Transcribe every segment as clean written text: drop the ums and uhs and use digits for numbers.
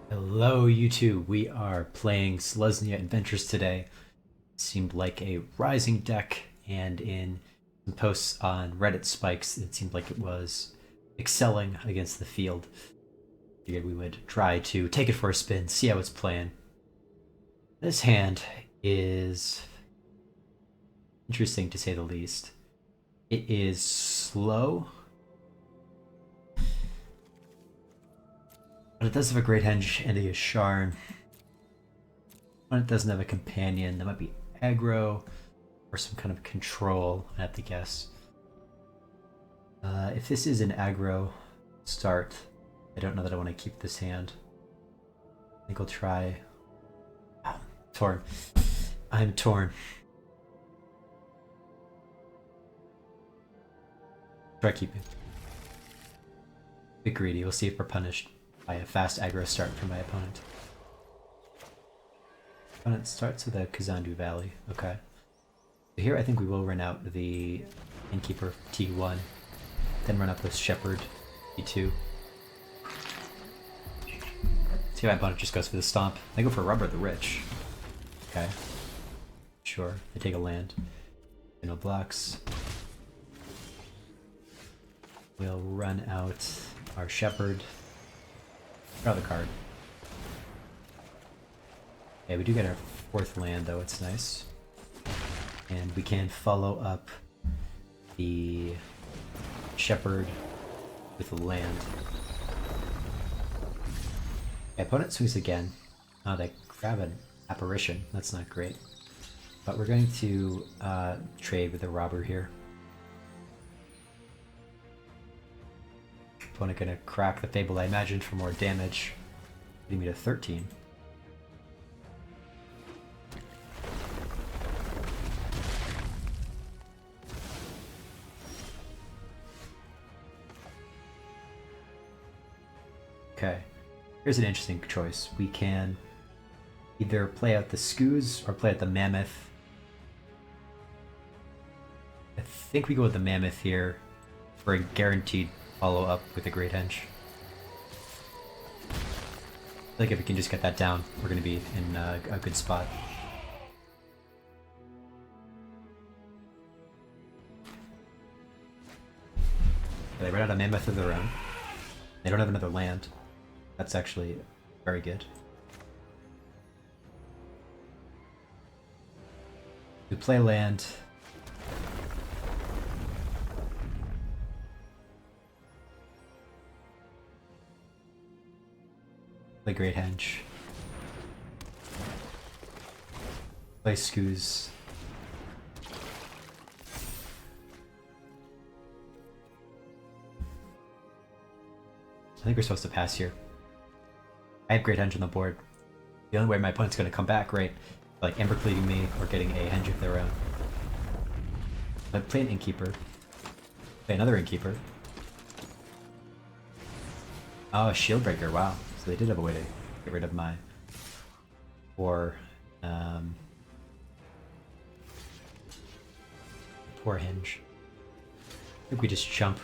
Hello, YouTube. We are playing Selesnya Adventures today. Seemed like a rising deck, and in some posts on Reddit spikes, it seemed like it was excelling against the field. Figured we would try to take it for a spin, see how it's playing. This hand is interesting to say the least. It is slow, but it does have a great henge and a Sharn. When it doesn't have a companion, that might be aggro or some kind of control, I have to guess. If this is an aggro start, I don't know that I want to keep this hand. I think I'll try... Oh, torn. I'm torn. Try keeping. Bit greedy. We'll see if we're punished by a fast aggro start from my opponent. Opponent starts with a Kazandu Valley. Okay. So here I think we will run out the Innkeeper T1, then run up with Shepherd T2. See how my opponent just goes for the stomp. They go for Rubber the Rich. Okay. Sure. They take a land. No blocks. We'll run out our Shepherd. Draw the card. Okay, we do get our fourth land though, it's nice. And we can follow up the Shepherd with a land. Okay, opponent swings again. Oh, they grab an Apparition. That's not great. But we're going to trade with the Robber here. Opponent gonna crack the Fable, I imagine, for more damage. Getting me to 13. Okay, here's an interesting choice. We can either play out the Skoos or play out the Mammoth. I think we go with the Mammoth here for a guaranteed follow-up with a Great Henge. I feel like if we can just get that down, we're going to be in a good spot. They ran out a Mammoth of their own. They don't have another land. That's actually very good. We play land. Play Great Henge. Play Skoos. I think we're supposed to pass here. I have Great Henge on the board. The only way my opponent's going to come back, right? Like Ember Cleaving me or getting a Henge of their own. But play an Innkeeper. Play another Innkeeper. Oh, a Shieldbreaker, wow. So they did have a way to get rid of my... Poor Henge. I think we just jump.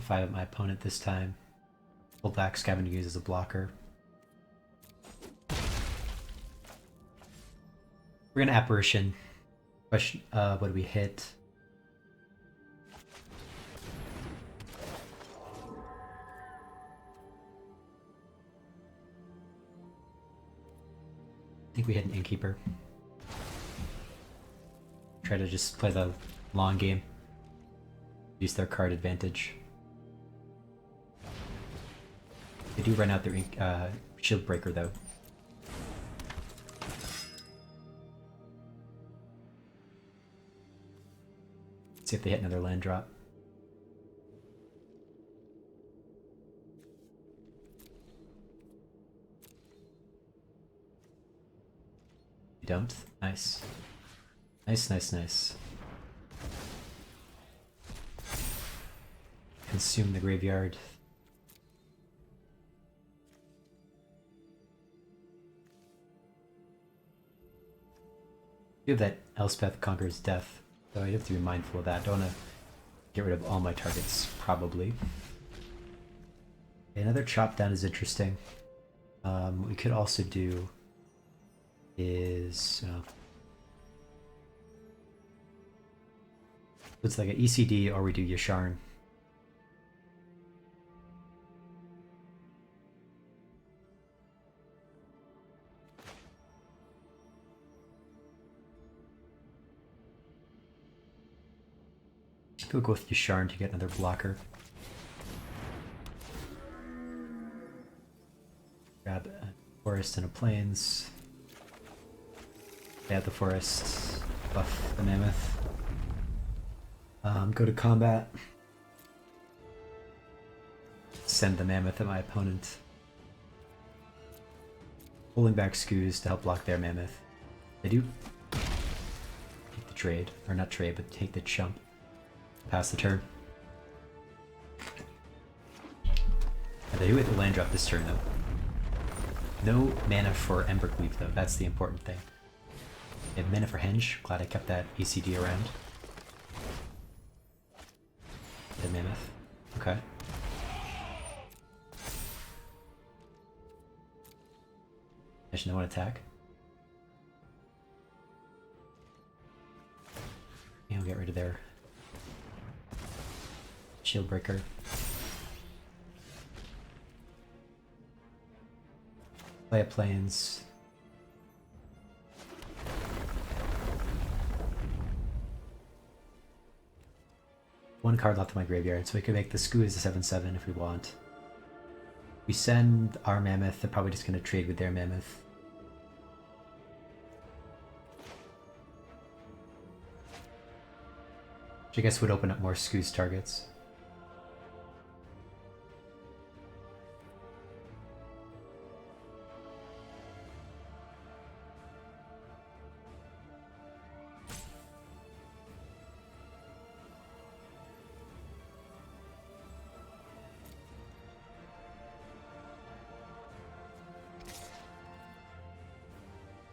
Five at my opponent this time. Pull back, Scavenger use as a blocker. We're gonna Apparition. Question, what do we hit? I think we hit an Innkeeper. Try to just play the long game. Use their card advantage. They do run out their Shield Breaker though. Let's see if they hit another land drop. You don't? Nice. Nice, nice, nice. consume the graveyard. You have that Elspeth Conquers Death, so I have to be mindful of that. Don't want to get rid of all my targets, probably. Another chop down is interesting. What we could also do is it's like an ECD, or we do Yasharn. We'll go with Yasharn to get another blocker. Grab a forest and a plains. Add the forest, buff the mammoth. Go to combat. Send the mammoth at my opponent. Pulling back Scoos to help block their mammoth. They do take the trade, or not trade, but take the chump. Pass the turn. And they do hit the land drop this turn though. No mana for Embercleave though, that's the important thing. They have mana for Henge, glad I kept that ECD around. The mammoth. Okay. There's no one attack. And we'll get rid of their shield breaker. Play a plains. One card left in my graveyard, so we can make the Scoos a 7/7 if we want. We send our mammoth, they're probably just going to trade with their mammoth. Which I guess would open up more Scoos targets.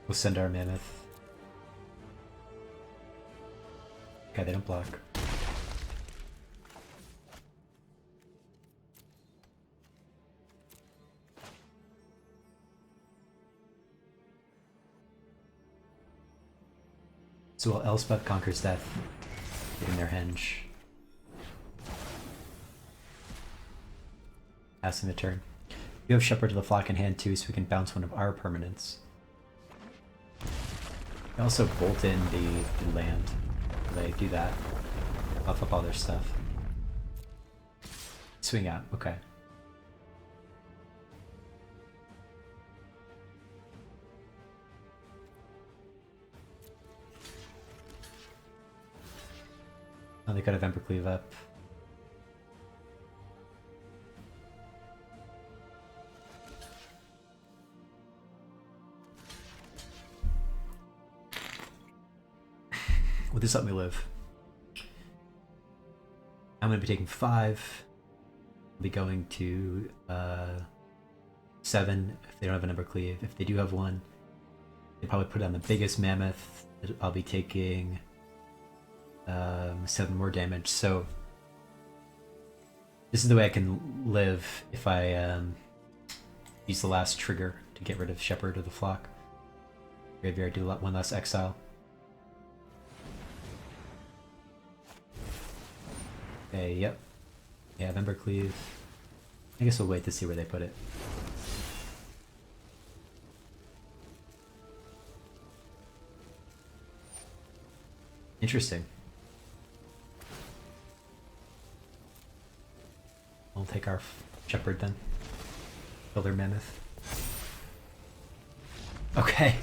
We'll send our mammoth. Okay, they don't block. So while Elspeth Conquers Death, getting their henge. Passing the turn. You have Shepherd to the Flock in hand too, so we can bounce one of our permanents. We also bolt in the land. They do that. Buff up all their stuff. Swing out, okay. Oh, they could have Embercleave up. Will this let me live? I'm going to be taking 5. I'll be going to 7 if they don't have an Embercleave. If they do have one, they probably put on the biggest mammoth. I'll be taking 7 more damage. So this is the way I can live if I use the last trigger to get rid of Shepherd of the Flock. Graveyard, do one less exile. Okay, yep. Yeah, Embercleave. I guess we'll wait to see where they put it. Interesting. We'll take our Shepherd then. Kill their mammoth. Okay.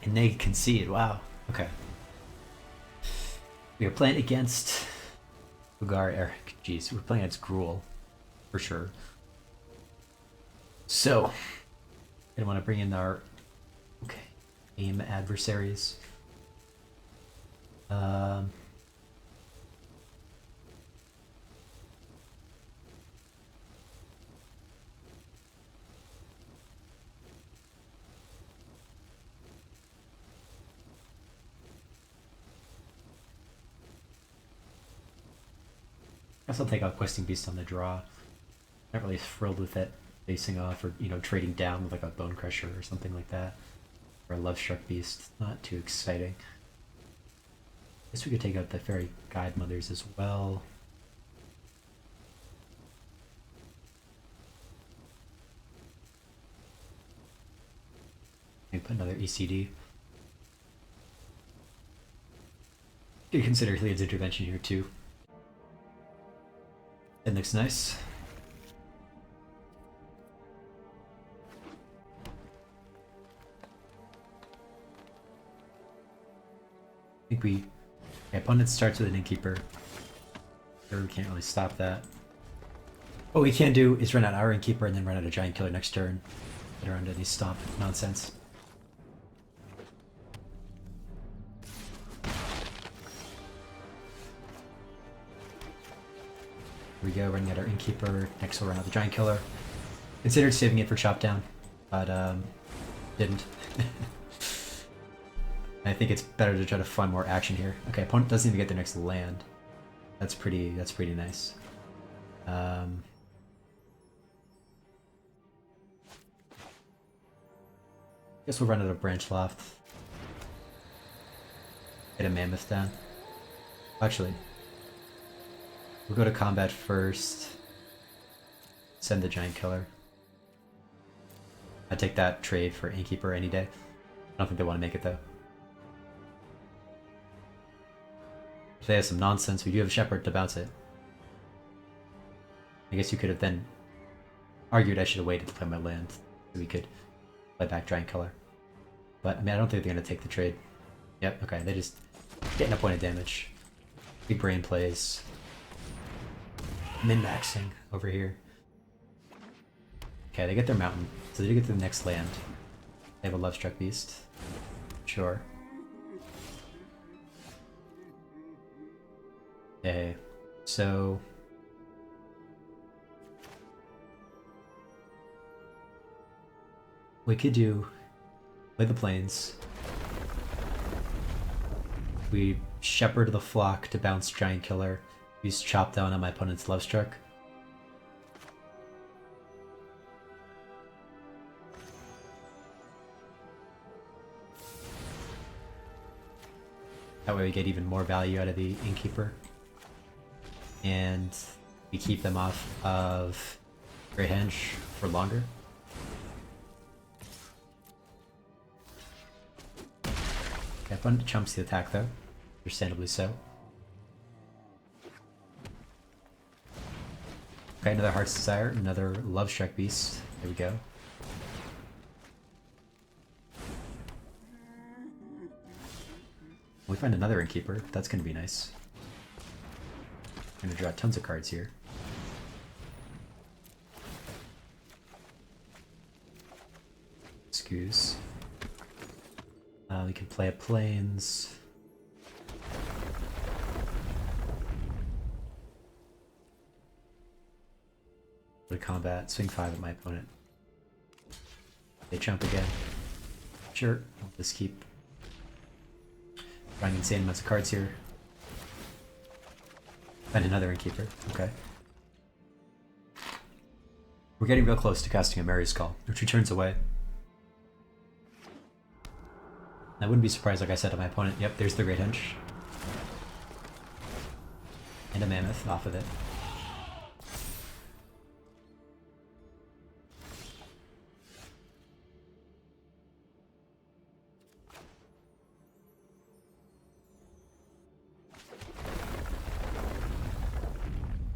And they concede, wow. Okay. We are playing against Ugar, jeez, we're playing against Gruul, for sure. So, I want to bring in our, aim adversaries. guess I'll take out Questing Beast on the draw. Not really thrilled with it facing off or, trading down with like a Bone Crusher or something like that. Or a Love Struck Beast. Not too exciting. Guess we could take out the Fairy Guide Mothers as well. Maybe put another ECD. Could consider Heliod's Intervention here too. It looks nice. I think the opponent starts with an Innkeeper. Sure, we can't really stop that. What we can do is run out our Innkeeper and then run out a Giant Killer next turn. Get around any stomp nonsense. Here we go, running out our Innkeeper. Next we'll run out the Giant Killer. Considered saving it for Chop Down, but didn't. I think it's better to try to find more action here. Okay, opponent doesn't even get their next land. That's pretty nice. Guess we'll run out of Branch Loft. Get a Mammoth down. Actually, we'll go to combat first. Send the Giant Killer. I'd take that trade for Innkeeper any day. I don't think they want to make it though. If they have some nonsense, we do have Shepherd to bounce it. I guess you could have then argued I should have waited to play my land so we could play back Giant Killer. But I mean, I don't think they're going to take the trade. Yep, okay, they just getting a point of damage. Big brain plays. Min-maxing over here. Okay, they get their mountain, so they get to the next land. They have a Love Struck Beast. Sure. Okay, so we could play the Plains. We Shepherd the Flock to bounce Giant Killer. Use Chop Down on my opponent's Love Struck. That way we get even more value out of the Innkeeper. And we keep them off of Great Henge for longer. Okay, opponent chumps the attack though, understandably so. Okay, another Heart's Desire, another Love Struck Beast. There we go. We find another Innkeeper. That's going to be nice. I'm going to draw tons of cards here. Excuse. We can play a Plains. Go to combat. Swing 5 at my opponent. They jump again. Sure. I'll just keep drawing insane amounts of cards here. Find another Innkeeper. Okay. We're getting real close to casting a Mary's Call, which returns away. I wouldn't be surprised, like I said, to my opponent. Yep, there's the Great Henge. And a Mammoth off of it.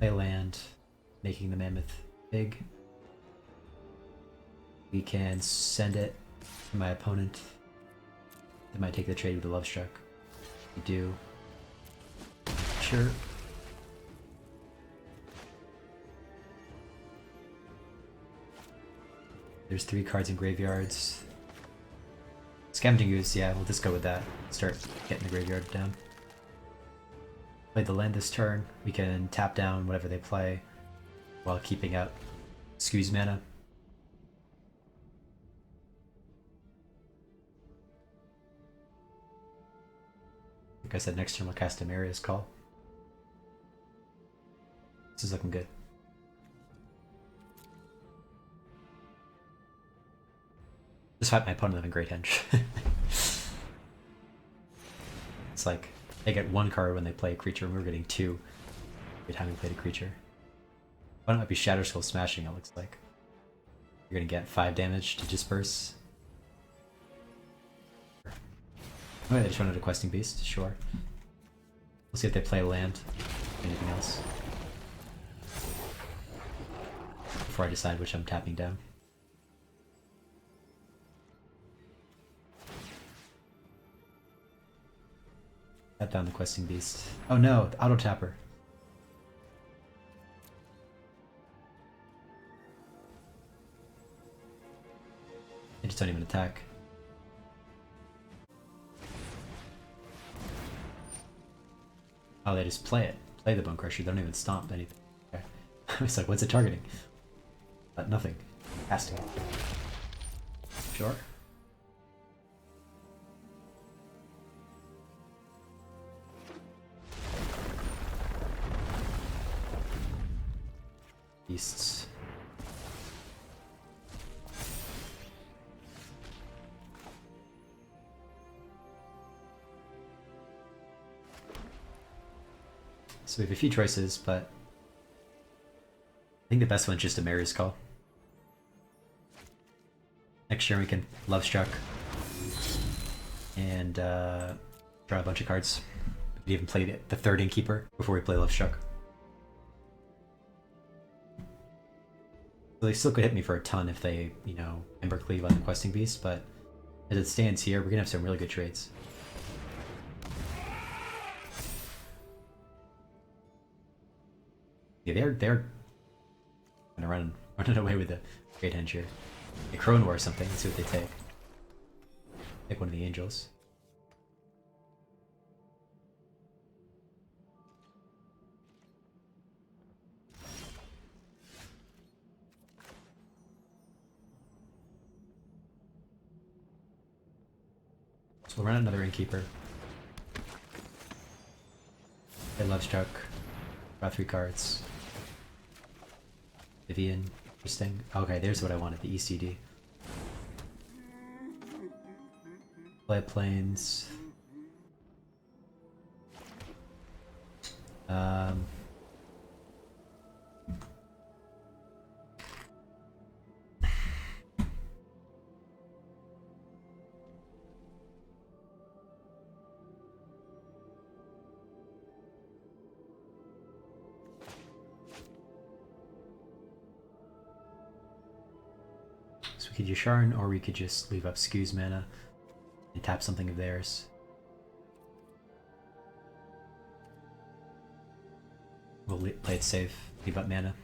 Play land, making the Mammoth big. We can send it to my opponent. They might take the trade with the Love Struck. We do. Sure. There's 3 cards in graveyards. Scavenging Goose, yeah, we'll just go with that. Start getting the graveyard down. Play the land this turn. We can tap down whatever they play while keeping up Skew's mana. Like I said, next turn we'll cast a Mary's Call. This is looking good. Despite my opponent having Great Henge. It's like they get one card when they play a creature, and we're getting two every time we played a creature. One might be Shatter Skull Smashing, it looks like. You're gonna get 5 damage to disperse. Oh, they just wanted a Questing Beast, sure. We'll see if they play land. Anything else. Before I decide which I'm tapping down. Tap down the Questing Beast. Oh no, the Auto Tapper. They just don't even attack. Oh, they just play it. Play the Bone Crusher, they don't even stomp anything. Okay. I was like, what's it targeting? Nothing. Casting. Sure. Beasts. So we have a few choices, but I think the best one's just a Mary's Call. Next turn we can Love Struck and draw a bunch of cards. We could even play the third Innkeeper before we play Love Struck. So they still could hit me for a ton if they, you know, Ember Cleave on the Questing Beast, but as it stands here, we're gonna have some really good trades. Yeah, they're gonna run away with the Great Henge here. A Crone War or something, let's see what they take. Take one of the Angels. So we'll run another Innkeeper. They Love Struck. Draw 3 cards. Vivian, interesting. Okay, there's what I wanted, the ECD. Play Plains. So we could use Sharn, or we could just leave up Skew's mana and tap something of theirs. We'll play it safe, leave up mana.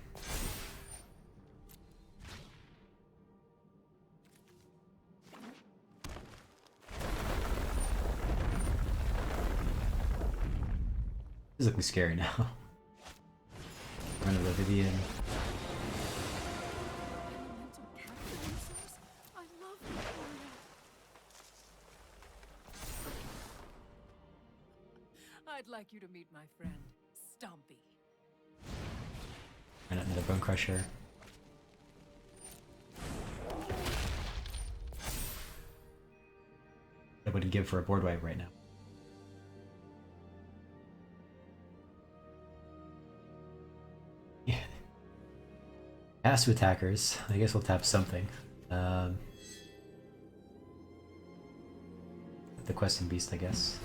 This is looking scary now. Run over Vivian. I'd like you to meet my friend, Stompy. And another Bone Crusher. I wouldn't give for a board wipe right now. Yeah. Pass to attackers. I guess we'll tap something. The Questing Beast, I guess.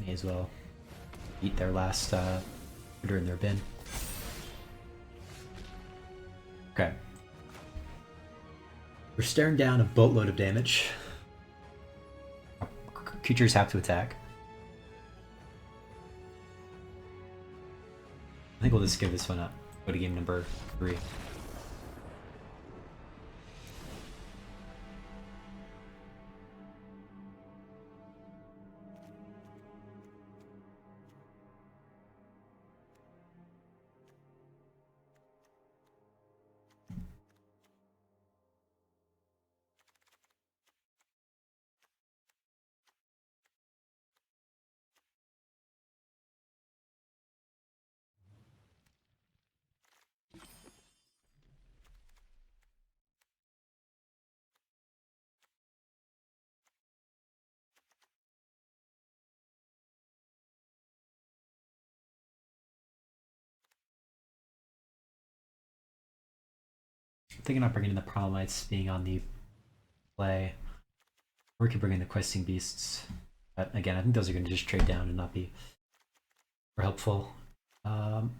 May as well eat their last critter in their bin. Okay. We're staring down a boatload of damage. Creatures have to attack. I think we'll just give this one up. Go to game number 3. thinking about bringing in the Problemites being on the play. Or we could bring in the Questing Beasts. But again, I think those are going to just trade down and not be super helpful. One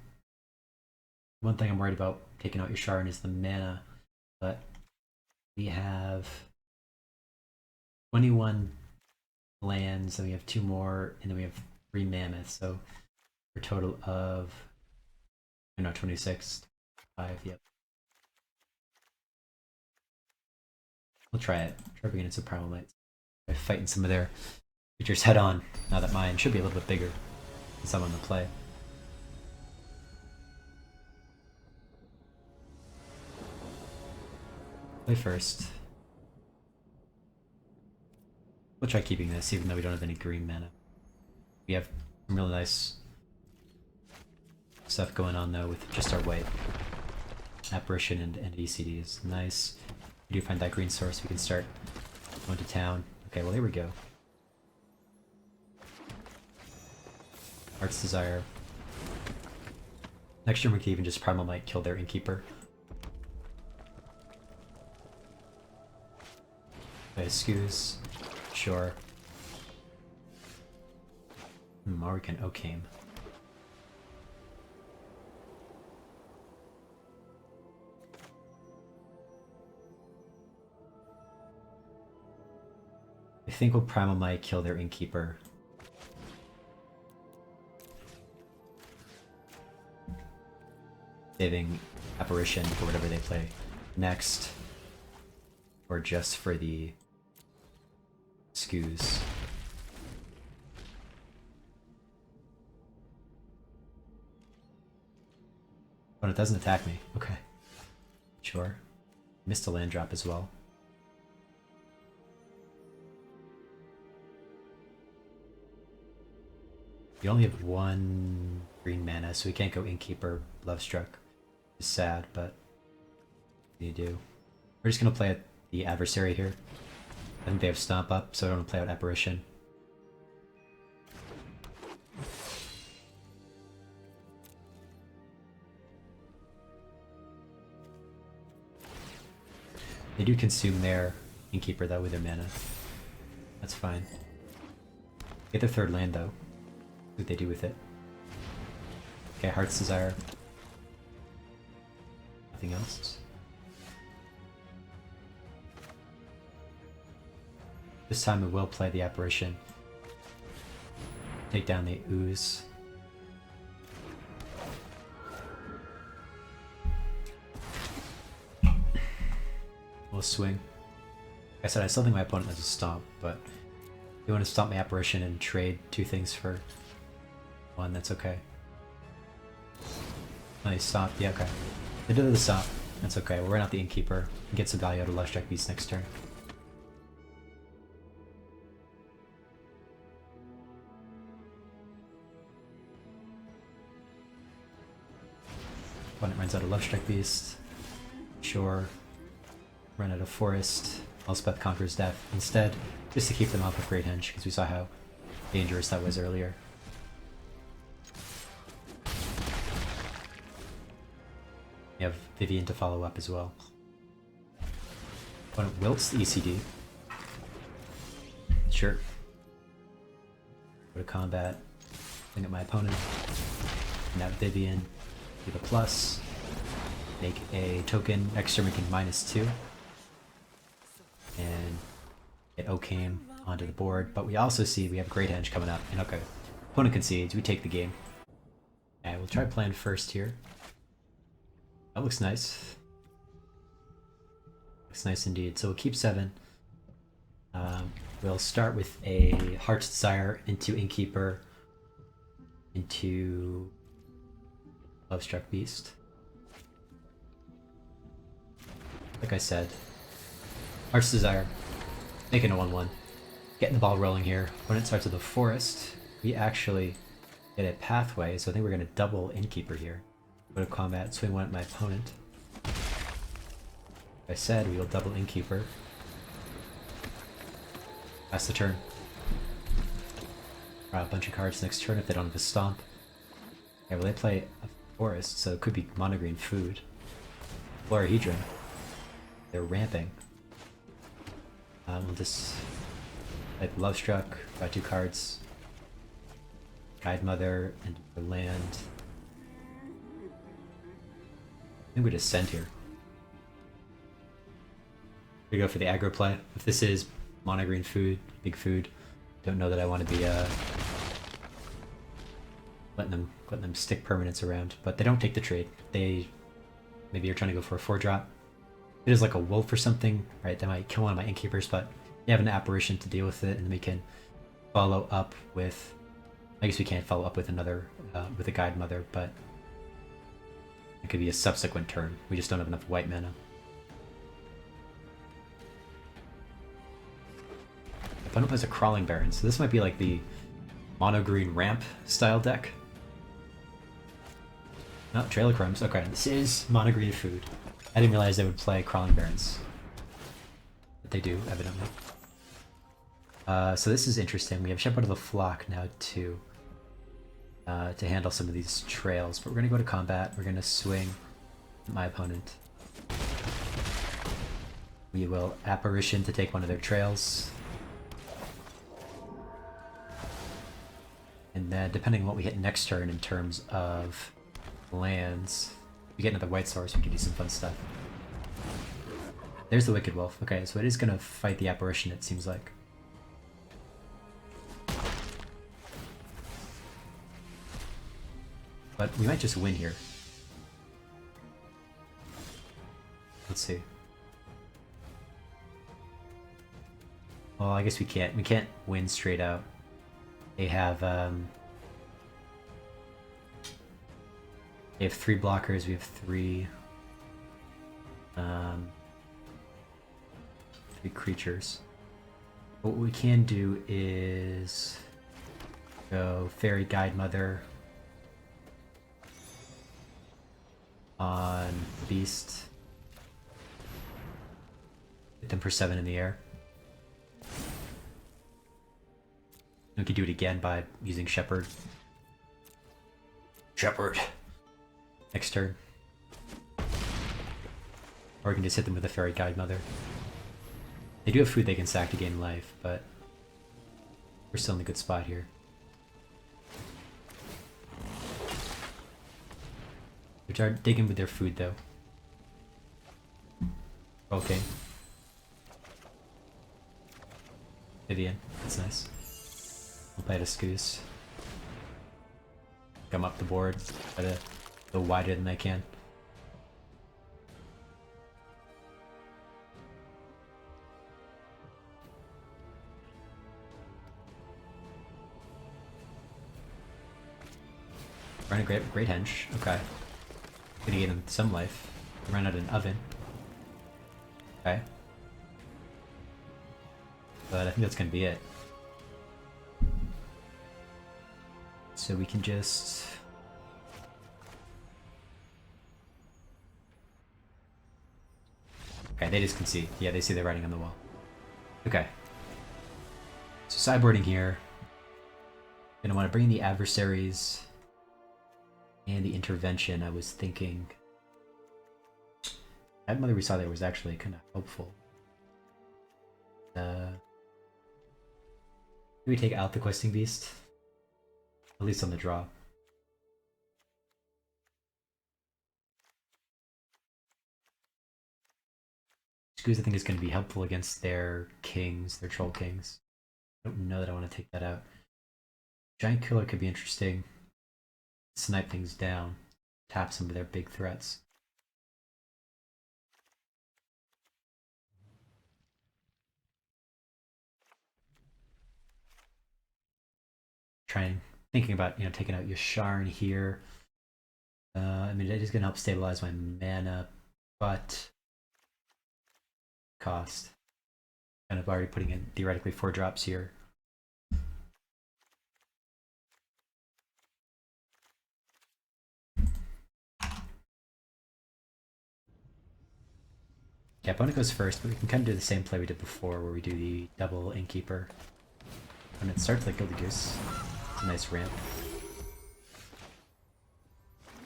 thing I'm worried about taking out your Sharon is the mana, but we have 21 lands, and we have 2 more, and then we have 3 mammoths, so for a total of 26, 5, yep. We'll try it. Try bringing in some Primal Mites. Try fighting some of their creatures head on, now that mine should be a little bit bigger than some on the play. Play first. We'll try keeping this, even though we don't have any green mana. We have some really nice stuff going on, though, with just our white. Apparition and ECD is nice. We do find that green source, we can start going to town. Okay, well, there we go. Heart's Desire. Next turn we can even just Primal Might kill their Innkeeper. Okay, Scoos. Sure. Or we can Okame. I think we'll Primal Might kill their Innkeeper. Saving Apparition for whatever they play next. Or just for the Scoos. But it doesn't attack me. Okay. Sure. Missed a land drop as well. You only have 1 green mana, so we can't go Innkeeper, Lovestruck. It's sad, but what do you do? We're just gonna play at the adversary here. I think they have Stomp up, so I don't want to play out Apparition. They do consume their Innkeeper though with their mana. That's fine. Get their 3rd land though. See what they do with it. Okay, Heart's Desire. Nothing else. This time we will play the Apparition. Take down the Ooze. We'll swing. Like I said, I still think my opponent has a Stomp, but if you want to Stomp my Apparition and trade 2 things for 1, that's okay. Nice Stomp, yeah, okay. They did the Stomp, that's okay. We'll run out the Innkeeper and get some value out of Lustrike Beast next turn. Opponent runs out of Lovestruck Beast. Sure. Run out of Forest. Elspeth Conquers Death instead, just to keep them off of Great Henge, because we saw how dangerous that was earlier. You have Vivian to follow up as well. Opponent wilts the ECD. Sure. Go to combat. Bring up my opponent. And that Vivian. Give a plus. Make a token. Next turn making -2. And get Okame onto the board. But we also see we have Great Henge coming up. And okay. Opponent concedes. We take the game. Alright, we'll try plan first here. That looks nice. Looks nice indeed. So we'll keep 7. We'll start with a Heart's Desire into Innkeeper, into Lovestruck Beast. Like I said, Heart's Desire, making a 1/1. Getting the ball rolling here. When it starts with a Forest, we actually get a pathway, so I think we're going to double Innkeeper here. Go to combat, swing 1 at my opponent. Like I said, we will double Innkeeper. Pass the turn. Draw a bunch of cards next turn if they don't have a Stomp. Okay, well they play a Forest, so it could be mono green food. Florahedron. They're ramping. We'll just type Love Struck, draw 2 cards. Guide Mother, and land. I think we just send here. We go for the aggro play. If this is mono green food, big food, don't know that I want to be letting them stick permanents around. But they don't take the trade. They maybe are trying to go for a 4-drop. It is like a wolf or something, right? That might kill one of my innkeepers, but they have an apparition to deal with it, and then we can follow up with. I guess we can't follow up with another with a Guide Mother, but it could be a subsequent turn. We just don't have enough white mana. Opponent plays a Crawling Baron, so this might be like the mono green ramp style deck. No, Trail of Crumbs. Okay, this is mono green food. I didn't realize they would play Crawling Barons. But they do, evidently. So this is interesting. We have Shepherd of the Flock now too. To handle some of these trails. But we're gonna go to combat. We're gonna swing at my opponent. We will Apparition to take one of their trails. And then depending on what we hit next turn in terms of lands, we get another white source, we can do some fun stuff. There's the Wicked Wolf. Okay, so it is gonna fight the Apparition, it seems like. But we might just win here. Let's see. Well, I guess we can't. We can't win straight out. They have 3 blockers. We have 3 creatures. What we can do is go Fairy Guide Mother on Beast. Hit them for 7 in the air. We could do it again by using Shepherd. Shepherd! Next turn. Or we can just hit them with a Fairy Guide Mother. They do have food they can sack to gain life, but we're still in a good spot here. We try digging with their food though. Okay. Vivian, that's nice. We'll play a Scoose. Come up the board, try to go wider than I can. Run a great hench. Okay. Gonna get him some life. Run out an oven. Okay. But I think that's gonna be it. So we can just... Okay, they just concede. Yeah, they see the writing on the wall. Okay. So sideboarding here. Gonna want to bring the adversaries and the intervention. I was thinking that Mother we saw there was actually kind of helpful. Do we take out the Questing Beast? At least on the draw. Scoose I think is going to be helpful against their kings, their troll kings. I don't know that I want to take that out. Giant Killer could be interesting. Snipe things down. Tap some of their big threats. Thinking about, taking out Yasharn here. I mean, it is going to help stabilize my mana, but cost. Kind of already putting in theoretically 4 drops here. Yeah, opponent goes first, but we can kind of do the same play we did before, where we do the double Innkeeper. And it starts like Gilded Goose. It's a nice ramp.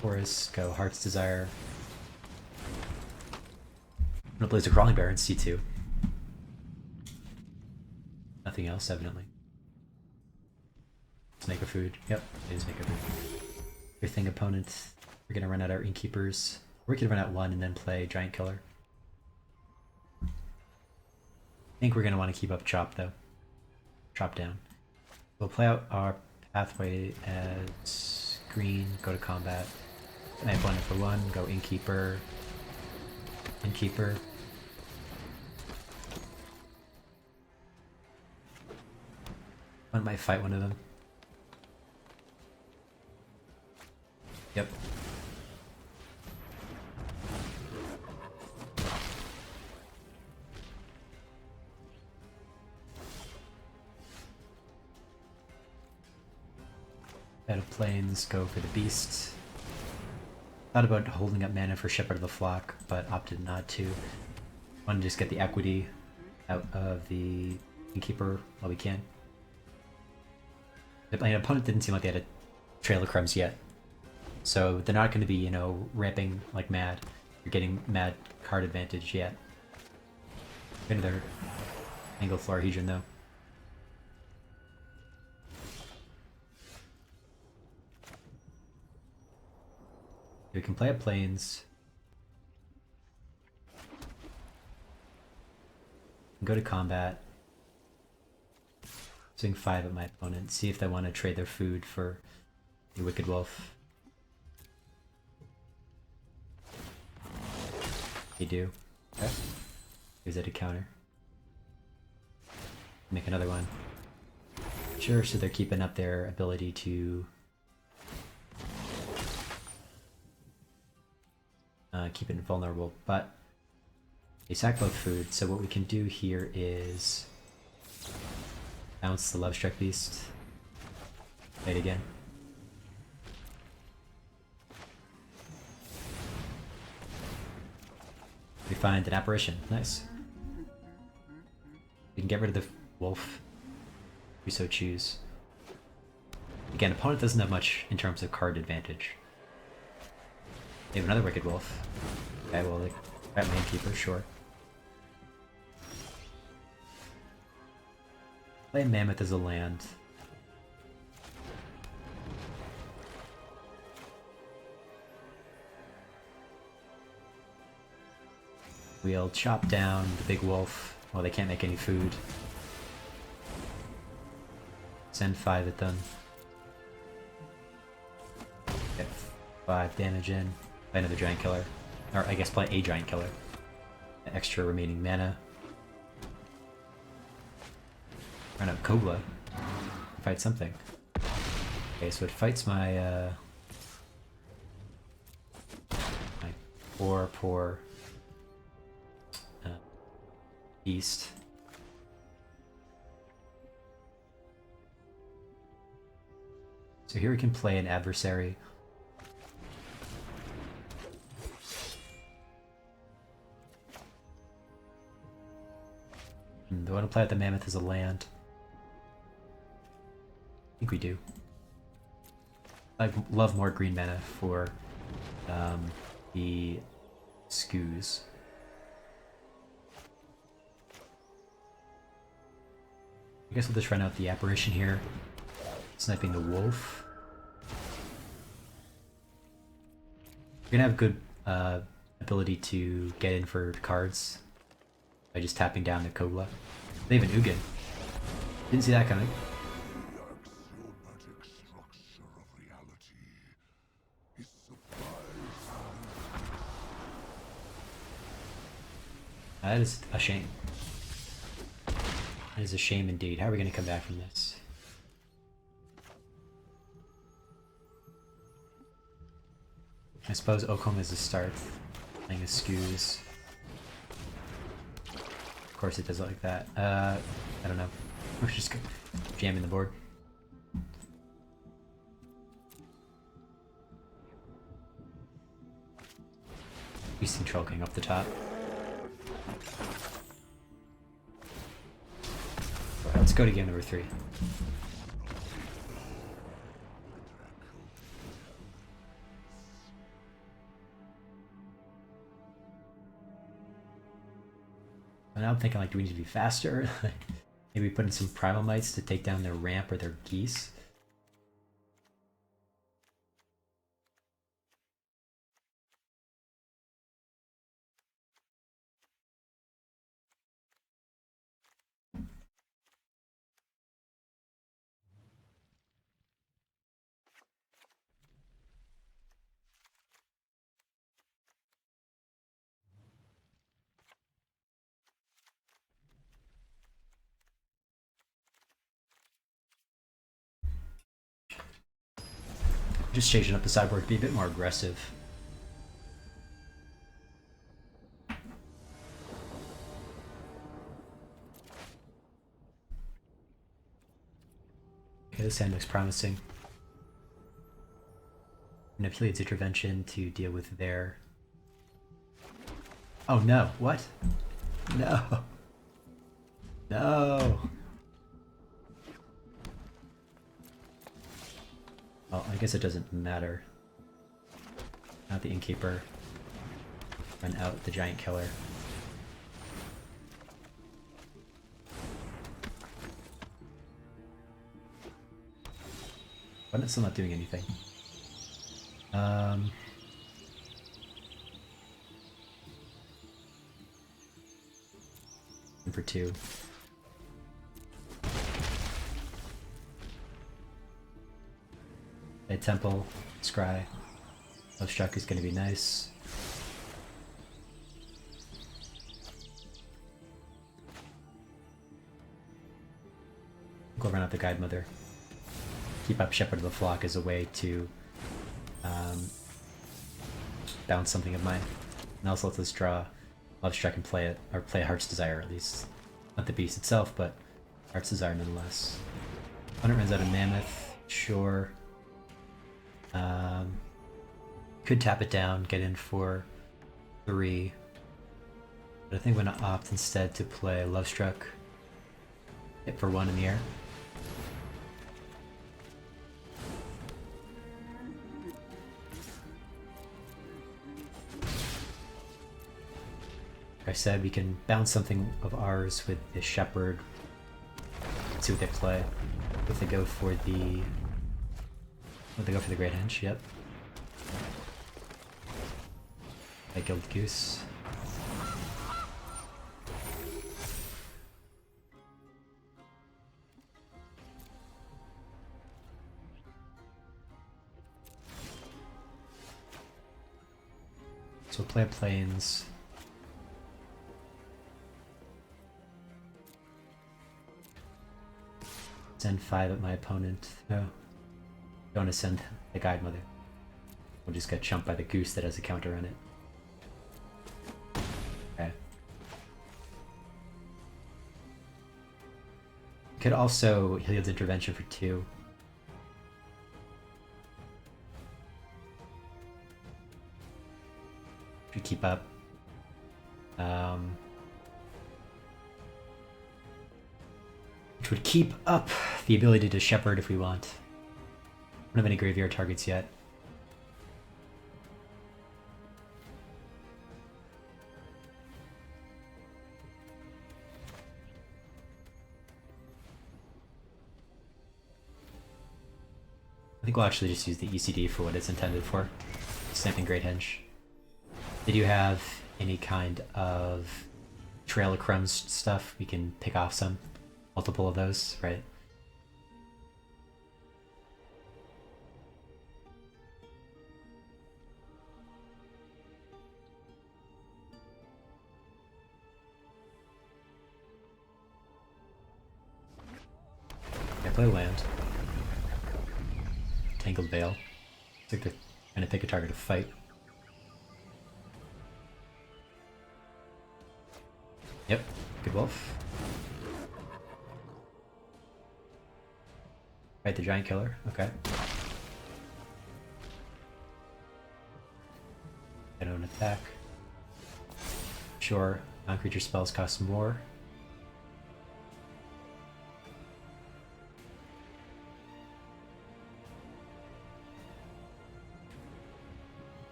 Chorus, go Heart's Desire. I'm gonna place a crawling bear in C2. Nothing else, evidently. Let's make a food. Yep, it is make a food. Your thing opponent. We're gonna run out our innkeepers. We could run out one and then play giant killer. I think we're gonna want to keep up chop though. Chop down. We'll play out our pathway as green, go to combat. My opponent for one, go innkeeper. Innkeeper. One might fight one of them. Yep. Out of planes, go for the beast. Thought about holding up mana for Shepherd of the Flock, but opted not to. Want to just get the equity out of the Innkeeper while we can. My opponent didn't seem like they had a Trail of Crumbs yet. So they're not going to be, you know, ramping like mad. You're getting mad card advantage yet. Another Angle Florahedron though. We can play at planes. Go to combat. Swing 5 at my opponent. See if they want to trade their food for the Wicked Wolf. They do. Okay. Use it to counter. Make another one. Sure, so they're keeping up their ability to keep it invulnerable, but they sack both food, so what we can do here is bounce the Lovestruck Beast. Play it again. We find an apparition. Nice. We can get rid of the wolf if we so choose. Again, opponent doesn't have much in terms of card advantage. They have another Wicked Wolf. Okay, well, they got Main Keeper, sure. Play Mammoth as a land. We'll chop down the big wolf. Well, they can't make any food. Send 5 at them. Get 5 damage in. Play another giant killer. Or I guess play a giant killer. Extra remaining mana. Run out Kogla. Fight something. Okay, so it fights my my poor beast. So here we can play an adversary. Do I want to play out the Mammoth as a land? I think we do. I love more green mana for the Skoos. I guess we'll just run out the apparition here. Sniping the wolf. We're gonna have good ability to get in for cards by just tapping down the Kogla. They have an Ugin. Didn't see that coming. That is a shame. That is a shame indeed. How are we going to come back from this? I suppose Okom is a start. Playing a Skoos. Of course it does it like that. I don't know. We're just jamming the board. Beasting Troll King up the top. Let's go to game number 3. And now I'm thinking, like, do we need to be faster? Maybe put in some primal mites to take down their ramp or their geese. Just changing up the sideboard to be a bit more aggressive. Okay, this hand looks promising. Manipulates intervention to deal with their... Oh no, what? No. No. Well, I guess it doesn't matter. Not the innkeeper. Run out the giant killer. But it's still not doing anything. For 2. A temple, scry. Love struck is gonna be nice. Go run out the guide mother. Keep up Shepherd of the Flock as a way to bounce something of mine. And also let us draw Love Struck and play it, or play Heart's Desire at least. Not the beast itself, but Heart's Desire nonetheless. When it runs out of Mammoth, sure. Could tap it down, get in for 3. But I think I'm gonna opt instead to play Love Struck. Hit for 1 in the air. Like I said, we can bounce something of ours with the Shepherd. Let's see what they play. If they go for the... Oh, they go for the Great Henge, yep. I killed Goose. So play planes. Send 5 at my opponent. No. Don't want to send the Guide Mother. We'll just get chumped by the Goose that has a counter on it. Okay. Could also heal the intervention for 2. Should keep up. Which would keep up the ability to shepherd if we want. Don't have any graveyard targets yet. I think we'll actually just use the ECD for what it's intended for. Snapping Great Henge. Did you have any kind of Trail of Crumbs stuff? We can pick off some. Multiple of those, right? Yeah, play land. Tangled Veil. Looks like they're trying to pick a target to fight. Yep, good wolf. Right, the giant killer, okay. I don't attack. Sure, non-creature spells cost more.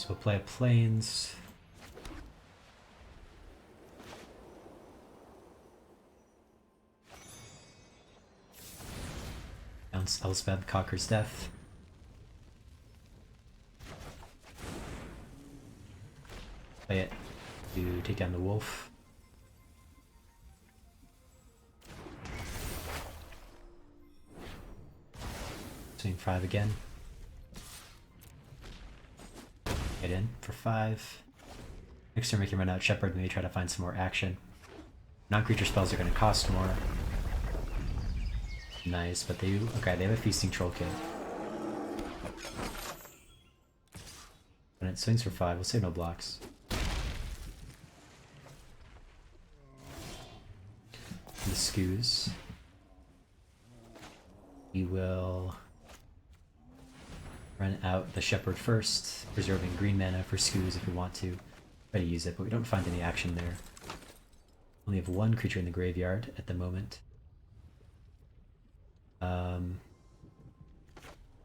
So we'll play a Plains. Bounce Elspeth Conquers Death. Play it to take down the wolf. Swing 5 again. Get in for 5. Next turn we can run out Shepherd, maybe try to find some more action. Non-creature spells are going to cost more. Nice, but they have a Feasting Troll Kid. When it swings for 5, we'll save no blocks. The Scoos. We will run out the Shepherd first, preserving green mana for Scoos if we want to. Try to use it, but we don't find any action there. Only have 1 creature in the graveyard at the moment.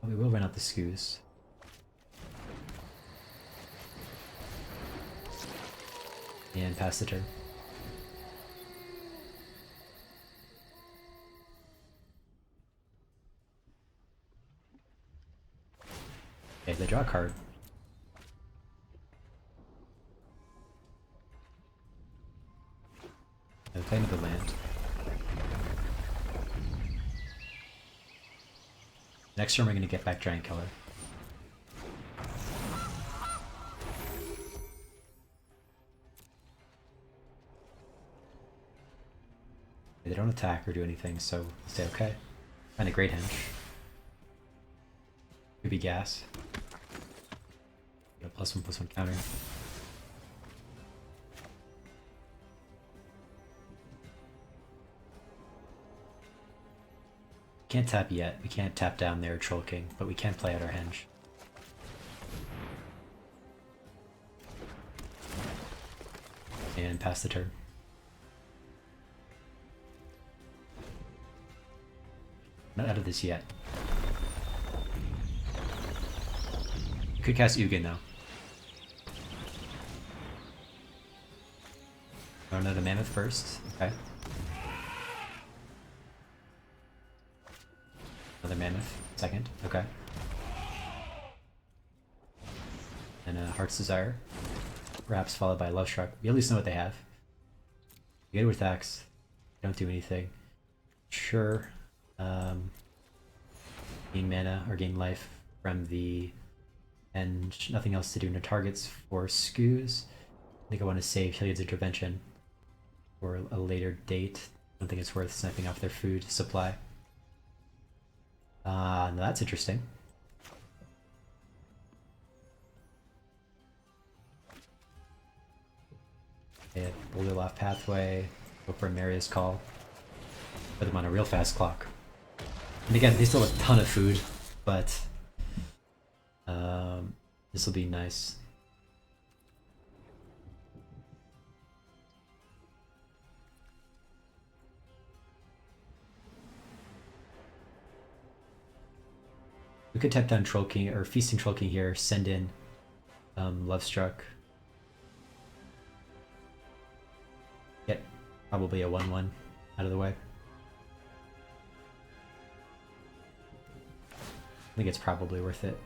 We will run out the Scoos. And pass the turn. Okay, they draw a card. And play another land. Next turn we're going to get back Giant Killer. They don't attack or do anything, so stay okay. Find a Great Henge. Could be gas. Get a +1/+1 counter. Can't tap yet. We can't tap down their Troll King, but we can play out our Henge. And pass the turn. Not out of this yet. You could cast Ugin though. Run out a Mammoth first. Okay. Another Mammoth. Second. Okay. And a Heart's Desire. Perhaps followed by Love Struck. We at least know what they have. You get it with Axe. Don't do anything. Sure. Gain mana or gain life from the Henge. Nothing else to do. No targets for Scoos. I think I want to save Hilliard's Intervention for a later date. I don't think it's worth sniping off their food supply. No, that's interesting. Okay, Boulder off Pathway. Go for a Maria's Call. Put them on a real fast clock. And again, they still have a ton of food, but this will be nice. We could tap down Troll King or Feasting Troll King here, send in Love Struck. Get probably a 1/1 out of the way. I think it's probably worth it.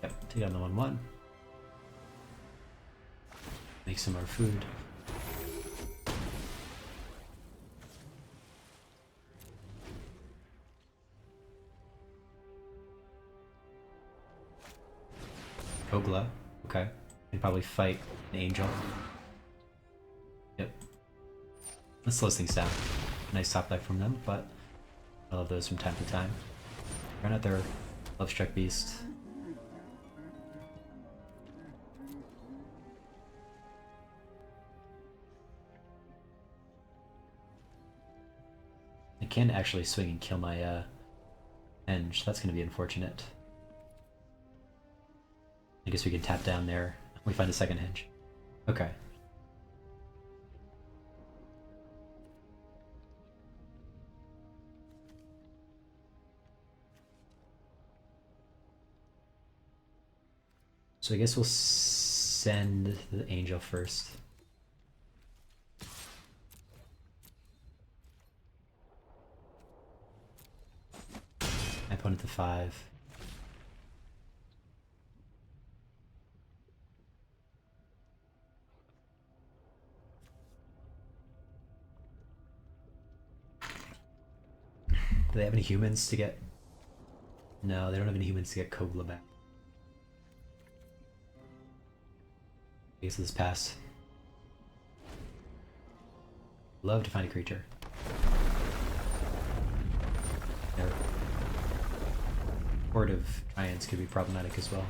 Yep, take down the 1/1. Make some more food. Ogla, okay. Can probably fight an Angel. Yep. That slows things down. Nice top deck from them, but I love those from time to time. Run out their Love Struck Beast. can actually swing and kill my henge. That's going to be unfortunate. I guess we can tap down there. We find a second henge. Okay. So I guess we'll send the angel first. My opponent to 5. Do they have any humans to get? No, they don't have any humans to get Kogla back. I guess this pass. Love to find a creature. Their horde of giants could be problematic as well.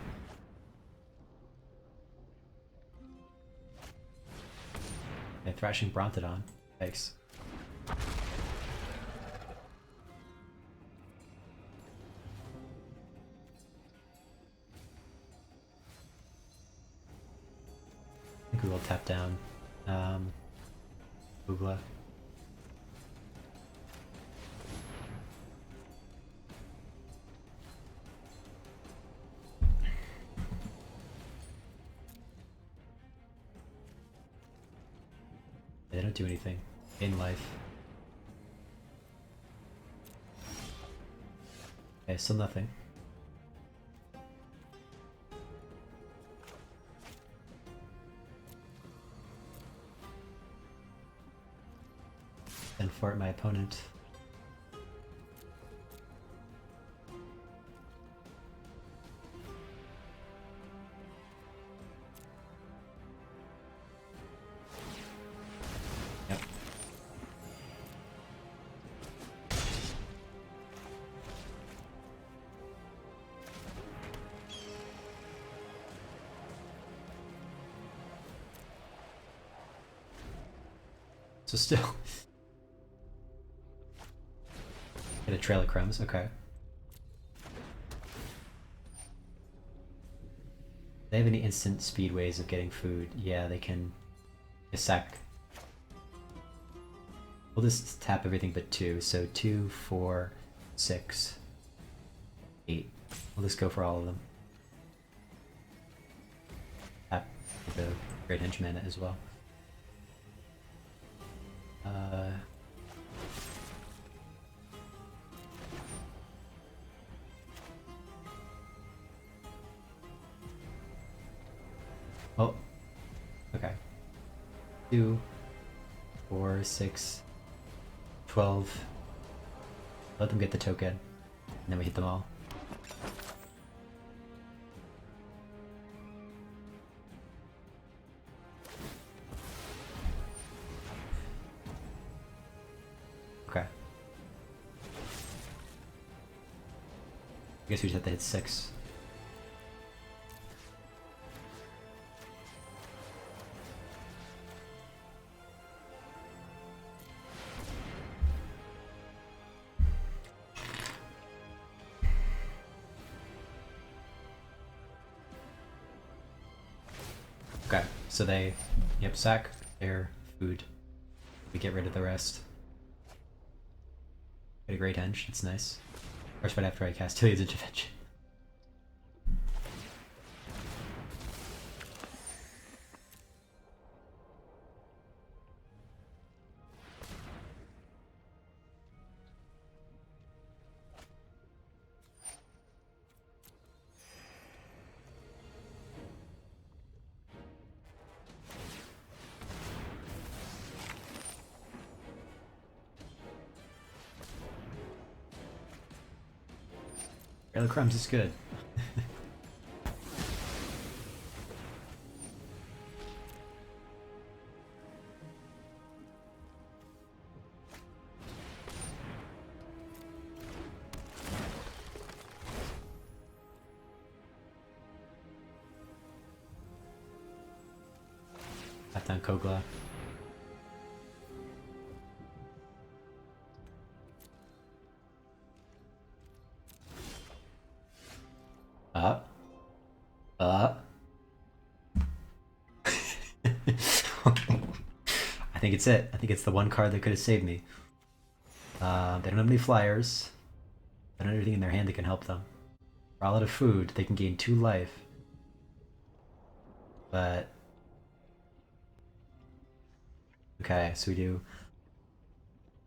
Okay, Thrashing Brontodon. Thanks. I think we will tap down Ugla. They don't do anything. In life. Okay, still nothing. And for my opponent. Yep. So still get a trail of crumbs, okay. They have any instant speed ways of getting food? Yeah, they can sack. We'll just tap everything but 2. So 2, 4, 6, 8. We'll just go for all of them. Tap the Great Henge mana as well. Oh, okay. 2, 4, 6, 12. Let them get the token, and then we hit them all. Okay. I guess we just have to hit 6. Okay, so they, yep, sack their food. We get rid of the rest. Get a Great Henge, that's nice. First right after I cast Tilia's Intervention. Trail of Crumbs is good. Tap down Kogla. Uh. I think it's it. I think it's the one card that could have saved me. They don't have any flyers. They don't have anything in their hand that can help them. For all out of food, they can gain 2 life. But okay, so we do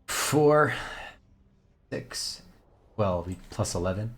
4, 6, 12 plus 11.